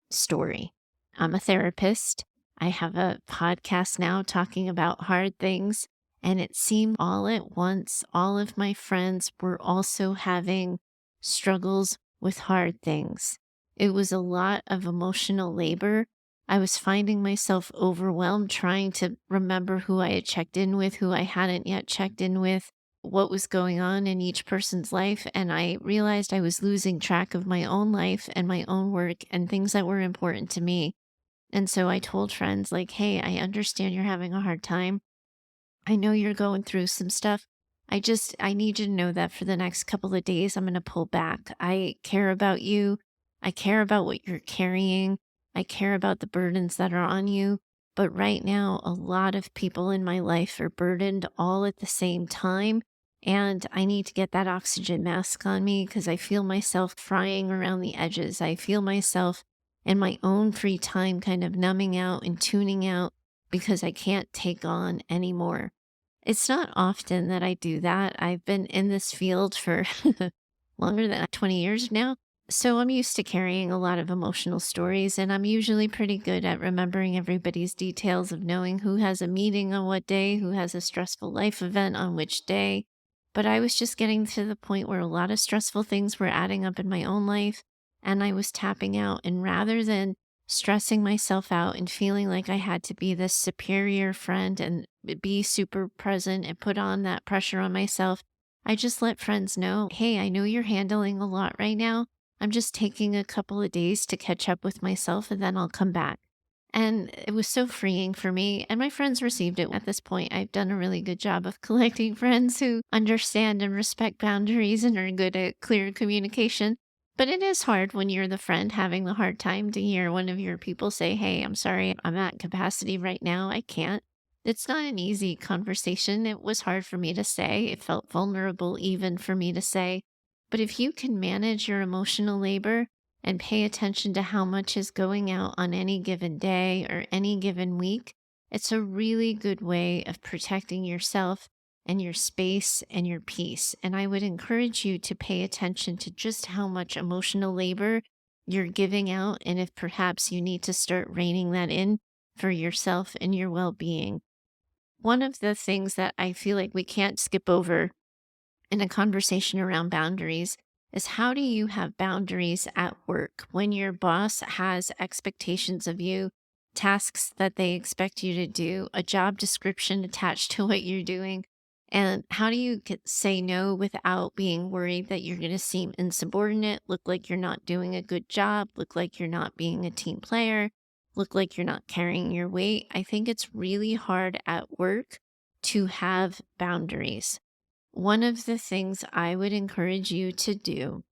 [SPEAKER 2] story. I'm a therapist. I have a podcast now talking about hard things. And it seemed all at once, all of my friends were also having struggles with hard things. It was a lot of emotional labor. I was finding myself overwhelmed trying to remember who I had checked in with, who I hadn't yet checked in with, what was going on in each person's life. And I realized I was losing track of my own life and my own work and things that were important to me. And so I told friends, like, hey, I understand you're having a hard time. I know you're going through some stuff. I need you to know that for the next couple of days, I'm going to pull back. I care about you. I care about what you're carrying. I care about the burdens that are on you. But right now, a lot of people in my life are burdened all at the same time. And I need to get that oxygen mask on me because I feel myself frying around the edges. I feel myself in my own free time kind of numbing out and tuning out because I can't take on anymore. It's not often that I do that. I've been in this field for longer than 20 years now. So I'm used to carrying a lot of emotional stories, and I'm usually pretty good at remembering everybody's details of knowing who has a meeting on what day, who has a stressful life event on which day. But I was just getting to the point where a lot of stressful things were adding up in my own life, and I was tapping out. And rather than stressing myself out and feeling like I had to be this superior friend and be super present and put on that pressure on myself, I just let friends know, hey, I know you're handling a lot right now. I'm just taking a couple of days to catch up with myself and then I'll come back. And it was so freeing for me. And my friends received it. At this point, I've done a really good job of collecting friends who understand and respect boundaries and are good at clear communication. But it is hard when you're the friend having the hard time to hear one of your people say, hey, I'm sorry, I'm at capacity right now. I can't. It's not an easy conversation. It was hard for me to say. It felt vulnerable even for me to say. But if you can manage your emotional labor and pay attention to how much is going out on any given day or any given week, it's a really good way of protecting yourself and your space and your peace. And I would encourage you to pay attention to just how much emotional labor you're giving out, and if perhaps you need to start reining that in for yourself and your well being. One of the things that I feel like we can't skip over in a conversation around boundaries is how do you have boundaries at work when your boss has expectations of you, tasks that they expect you to do, a job description attached to what you're doing? And how do you say no without being worried that you're going to seem insubordinate, look like you're not doing a good job, look like you're not being a team player, look like you're not carrying your weight? I think it's really hard at work to have boundaries. One of the things I would encourage you to do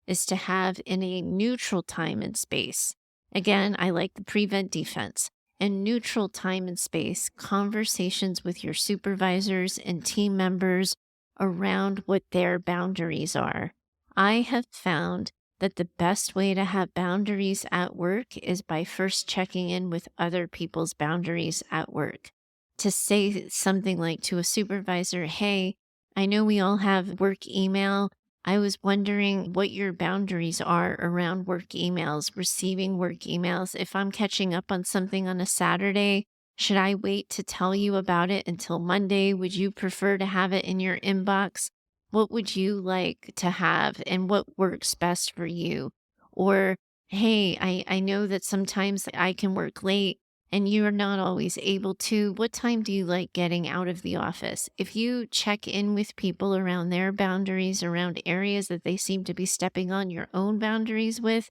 [SPEAKER 2] is to have in a neutral time and space. Again, I like the prevent defense. In neutral time and space, conversations with your supervisors and team members around what their boundaries are. I have found that the best way to have boundaries at work is by first checking in with other people's boundaries at work. To say something like to a supervisor, hey, I know we all have work email. I was wondering what your boundaries are around work emails, receiving work emails. If I'm catching up on something on a Saturday, should I wait to tell you about it until Monday? Would you prefer to have it in your inbox? What would you like to have and what works best for you? Or, hey, I know that sometimes I can work late. and you're not always able to, what time do you like getting out of the office? If you check in with people around their boundaries, around areas that they seem to be stepping on your own boundaries with,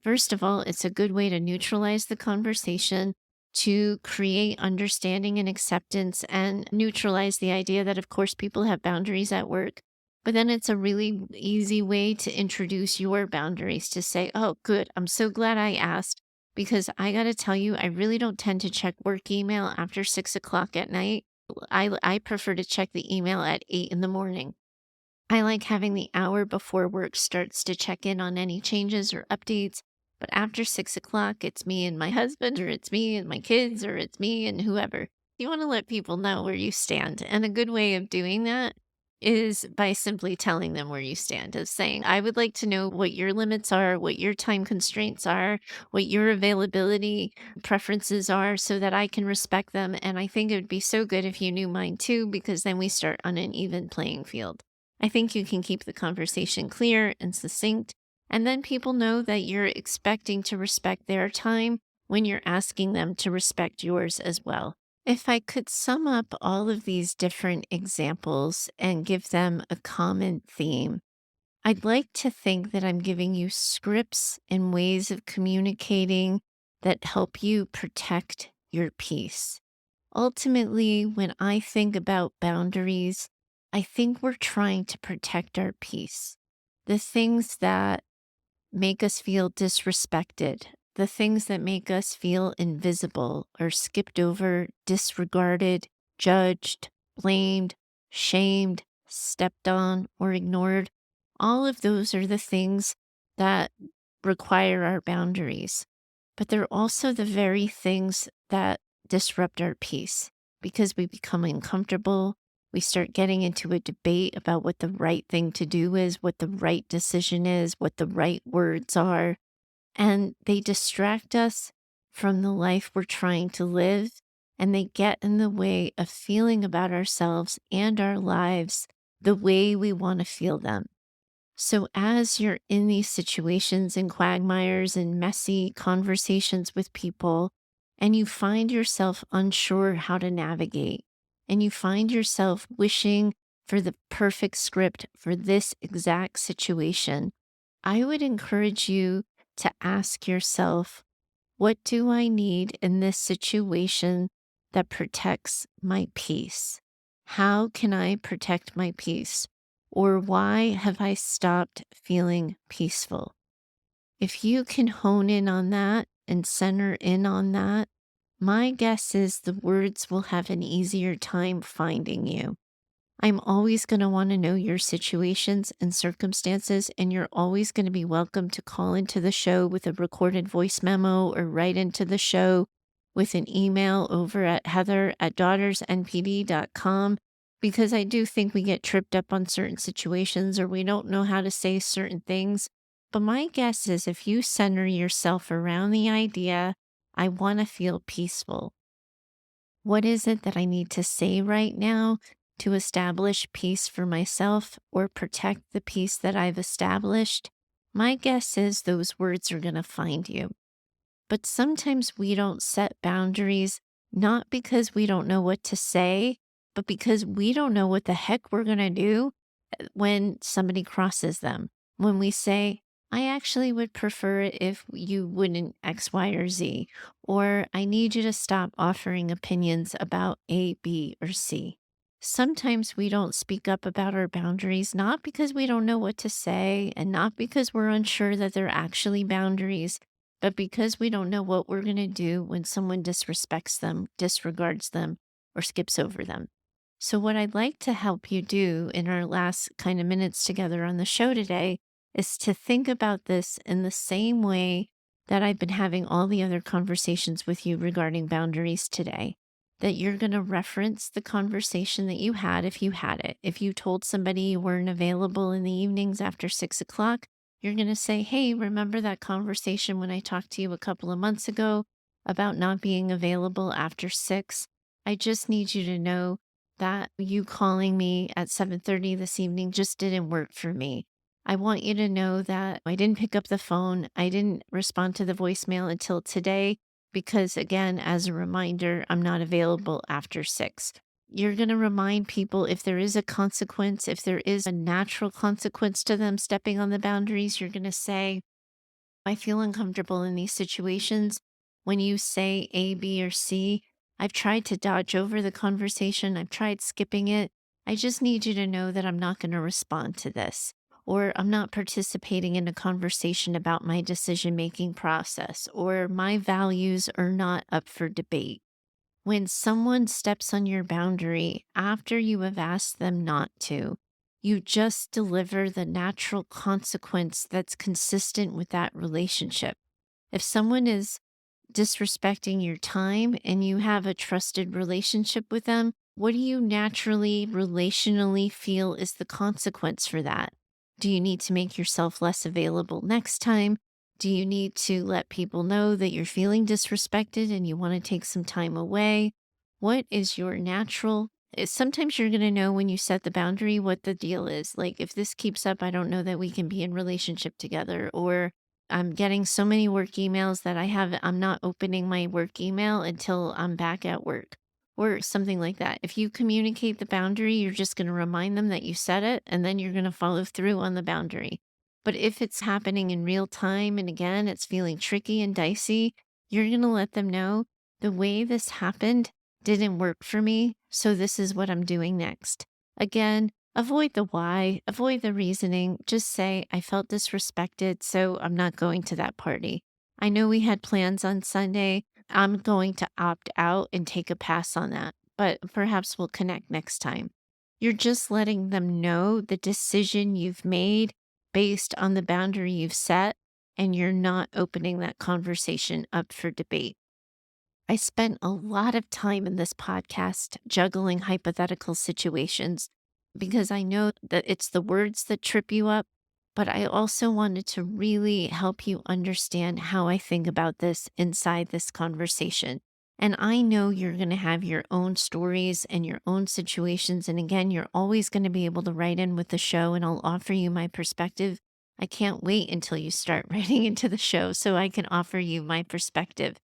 [SPEAKER 2] first of all, it's a good way to neutralize the conversation, to create understanding and acceptance, and neutralize the idea that, of course, people have boundaries at work. But then it's a really easy way to introduce your boundaries to say, oh, good, I'm so glad I asked, because I got to tell you, I really don't tend to check work email after 6 o'clock at night. I prefer to check the email at 8 in the morning. I like having the hour before work starts to check in on any changes or updates. But after 6 o'clock, it's me and my husband, or it's me and my kids, or it's me and whoever. You want to let people know where you stand. And a good way of doing that is by simply telling them where you stand, of saying, I would like to know what your limits are, what your time constraints are, what your availability preferences are, so that I can respect them. And I think it would be so good if you knew mine too, because then we start on an even playing field. I think you can keep the conversation clear and succinct, and then people know that you're expecting to respect their time when you're asking them to respect yours as well. If I could sum up all of these different examples and give them a common theme, I'd like to think that I'm giving you scripts and ways of communicating that help you protect your peace. Ultimately, when I think about boundaries, I think we're trying to protect our peace. The things that make us feel disrespected, the things that make us feel invisible or skipped over, disregarded, judged, blamed, shamed, stepped on, or ignored. All of those are the things that require our boundaries. But they're also the very things that disrupt our peace because we become uncomfortable. We start getting into a debate about what the right thing to do is, what the right decision is, what the right words are. And they distract us from the life we're trying to live. And they get in the way of feeling about ourselves and our lives the way we want to feel them. So, as you're in these situations and quagmires and messy conversations with people, and you find yourself unsure how to navigate, and you find yourself wishing for the perfect script for this exact situation, I would encourage you to ask yourself, what do I need in this situation that protects my peace? How can I protect my peace? Or why have I stopped feeling peaceful? If you can hone in on that and center in on that, my guess is the words will have an easier time finding you. I'm always going to want to know your situations and circumstances, and you're always going to be welcome to call into the show with a recorded voice memo or write into the show with an email over at heather@daughtersnpd.com, because I do think we get tripped up on certain situations or we don't know how to say certain things. But my guess is if you center yourself around the idea, I want to feel peaceful. What is it that I need to say right now to establish peace for myself or protect the peace that I've established? My guess is those words are going to find you. But sometimes we don't set boundaries, not because we don't know what to say, but because we don't know what the heck we're going to do when somebody crosses them. When we say, I actually would prefer it if you wouldn't X, Y, or Z, or I need you to stop offering opinions about A, B, or C. Sometimes we don't speak up about our boundaries, not because we don't know what to say and not because we're unsure that they're actually boundaries, but because we don't know what we're going to do when someone disrespects them, disregards them, or skips over them. So, what I'd like to help you do in our last kind of minutes together on the show today is to think about this in the same way that I've been having all the other conversations with you regarding boundaries today. That you're going to reference the conversation that you had if you had it. If you told somebody you weren't available in the evenings after 6 o'clock, you're going to say, hey, remember that conversation when I talked to you a couple of months ago about not being available after 6? I just need you to know that you calling me at 7:30 this evening just didn't work for me. I want you to know that I didn't pick up the phone. I didn't respond to the voicemail until today because, again, as a reminder, I'm not available after 6. You're going to remind people if there is a consequence, if there is a natural consequence to them stepping on the boundaries, you're going to say, I feel uncomfortable in these situations. When you say A, B, or C, I've tried to dodge over the conversation. I've tried skipping it. I just need you to know that I'm not going to respond to this, or I'm not participating in a conversation about my decision making process, or my values are not up for debate. When someone steps on your boundary after you have asked them not to, you just deliver the natural consequence that's consistent with that relationship. If someone is disrespecting your time and you have a trusted relationship with them, what do you naturally, relationally feel is the consequence for that? Do you need to make yourself less available next time? Do you need to let people know that you're feeling disrespected and you want to take some time away? What is your natural? Sometimes you're going to know when you set the boundary what the deal is. Like, if this keeps up, I don't know that we can be in relationship together. Or I'm getting so many work emails that I'm not opening my work email until I'm back at work, or something like that. If you communicate the boundary, you're just going to remind them that you set it, and then you're going to follow through on the boundary. But if it's happening in real time, and again, it's feeling tricky and dicey, you're going to let them know the way this happened didn't work for me. So this is what I'm doing next. Again, avoid the why, avoid the reasoning. Just say, I felt disrespected, so I'm not going to that party. I know we had plans on Sunday. I'm going to opt out and take a pass on that, but perhaps we'll connect next time. You're just letting them know the decision you've made based on the boundary you've set, and you're not opening that conversation up for debate. I spent a lot of time in this podcast juggling hypothetical situations because I know that it's the words that trip you up, but I also wanted to really help you understand how I think about this inside this conversation. And I know you're going to have your own stories and your own situations. And again, you're always going to be able to write in with the show, and I'll offer you my perspective. I can't wait until you start writing into the show so I can offer you my perspective.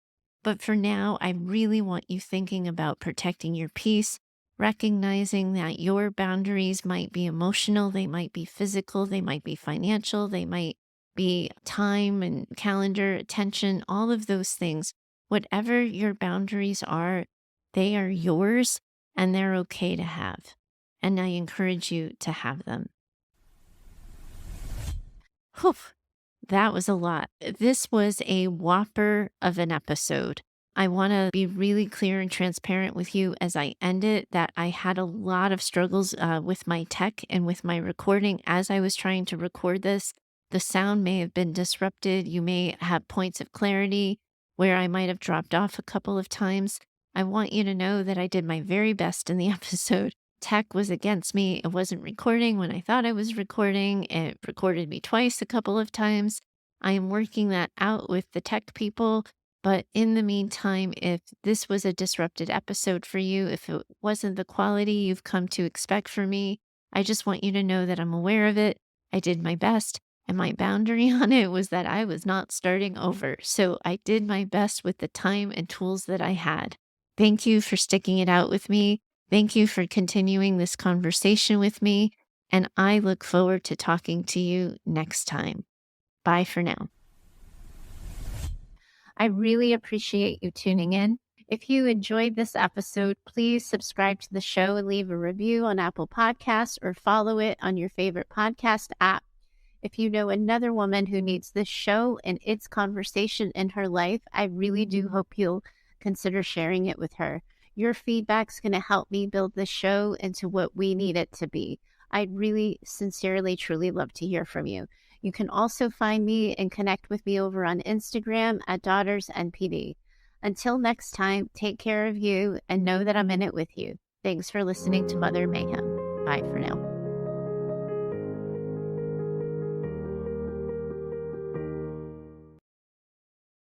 [SPEAKER 2] But for now, I really want you thinking about protecting your peace, recognizing that your boundaries might be emotional, they might be physical, they might be financial, they might be time and calendar, attention, all of those things. Whatever your boundaries are, they are yours and they're okay to have. And I encourage you to have them. Whew. That was a lot. This was a whopper of an episode. I want to be really clear and transparent with you as I end it that I had a lot of struggles with my tech and with my recording as I was trying to record this. The sound may have been disrupted. You may have points of clarity where I might have dropped off a couple of times. I want you to know that I did my very best in the episode. Tech was against me. It wasn't recording when I thought I was recording. It recorded me twice a couple of times. I am working that out with the tech people. But in the meantime, if this was a disrupted episode for you, if it wasn't the quality you've come to expect from me, I just want you to know that I'm aware of it. I did my best. And my boundary on it was that I was not starting over. So I did my best with the time and tools that I had. Thank you for sticking it out with me. Thank you for continuing this conversation with me, and I look forward to talking to you next time. Bye for now. I really appreciate you tuning in. If you enjoyed this episode, please subscribe to the show and leave a review on Apple Podcasts or follow it on your favorite podcast app. If you know another woman who needs this show and its conversation in her life, I really do hope you'll consider sharing it with her. Your feedback's going to help me build the show into what we need it to be. I'd really, sincerely, truly love to hear from you. You can also find me and connect with me over on Instagram at DaughtersNPD. Until next time, take care of you and know that I'm in it with you. Thanks for listening to Mother Mayhem. Bye for now.